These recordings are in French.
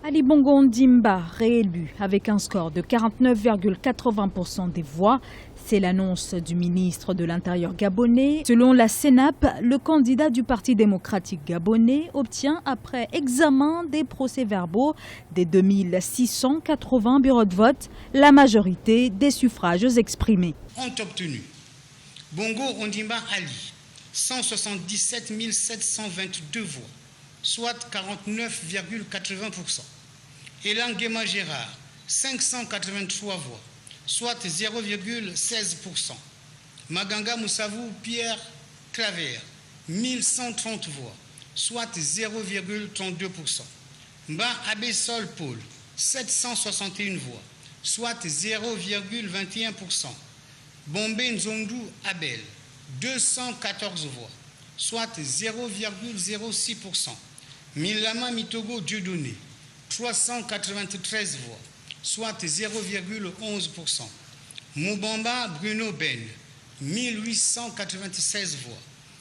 Ali Bongo Ondimba, réélu avec un score de 49,80% des voix. C'est l'annonce du ministre de l'Intérieur gabonais. Selon la CENAP, le candidat du Parti démocratique gabonais obtient, après examen des procès-verbaux des 2680 bureaux de vote, la majorité des suffrages exprimés. Ont obtenu Bongo Ondimba Ali, 177 722 voix, soit 49,80%. Elan Guéma Gérard, 583 voix, soit 0,16%. Maganga Moussavou Pierre Claver, 1130 voix, soit 0,32%. Mba Abessol Paul, 761 voix, soit 0,21%. Bombé Nzondou Abel, 214 voix, soit 0,06%. Milama Mitogo Dieudonné, 393 voix, soit 0,11%. Moubamba Bruno Ben, 1896 voix,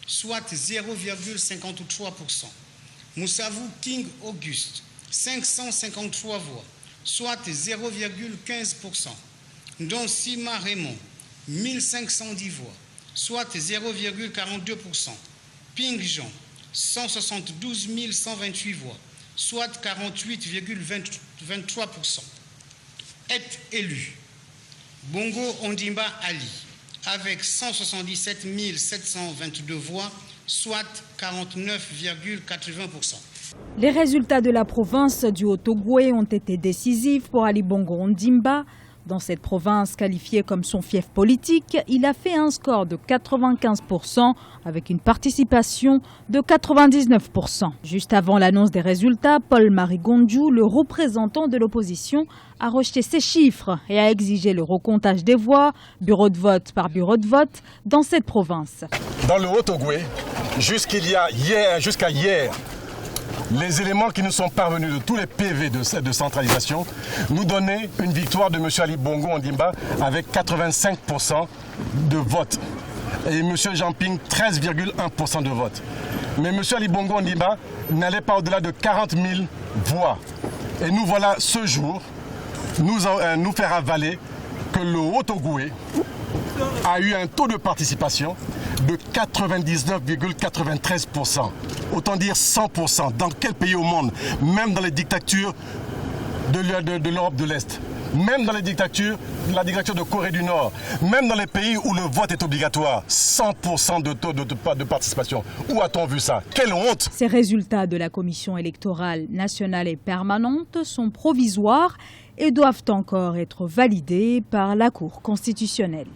soit 0,53%. Moussavou King Auguste, 553 voix, soit 0,15%. Donsima Raymond, 1510 voix, soit 0,42%. Ping Jean, 172 128 voix, soit 48,23%. Est élu Bongo Ondimba Ali avec 177 722 voix, soit 49,80%. Les résultats de la province du Haut-Ogooué ont été décisifs pour Ali Bongo Ondimba. Dans cette province qualifiée comme son fief politique, il a fait un score de 95% avec une participation de 99%. Juste avant l'annonce des résultats, Paul-Marie Gondjou, le représentant de l'opposition, a rejeté ces chiffres et a exigé le recomptage des voix, bureau de vote par bureau de vote, dans cette province. Dans le Haut-Ogooué, jusqu'à hier, les éléments qui nous sont parvenus de tous les PV de centralisation nous donnaient une victoire de M. Ali Bongo Ondimba avec 85% de vote et M. Jean Ping 13,1% de vote. Mais M. Ali Bongo Ondimba n'allait pas au-delà de 40 000 voix. Et nous voilà ce jour nous faire avaler que le Haut-Ogooué a eu un taux de participation de 99,93%. Autant dire 100%. Dans quel pays au monde? Même dans les dictatures de l'Europe de l'Est. Même dans les dictatures, la dictature de Corée du Nord. Même dans les pays où le vote est obligatoire. 100% de taux de participation. Où a-t-on vu ça? Quelle honte! Ces résultats de la Commission électorale nationale et permanente sont provisoires et doivent encore être validés par la Cour constitutionnelle.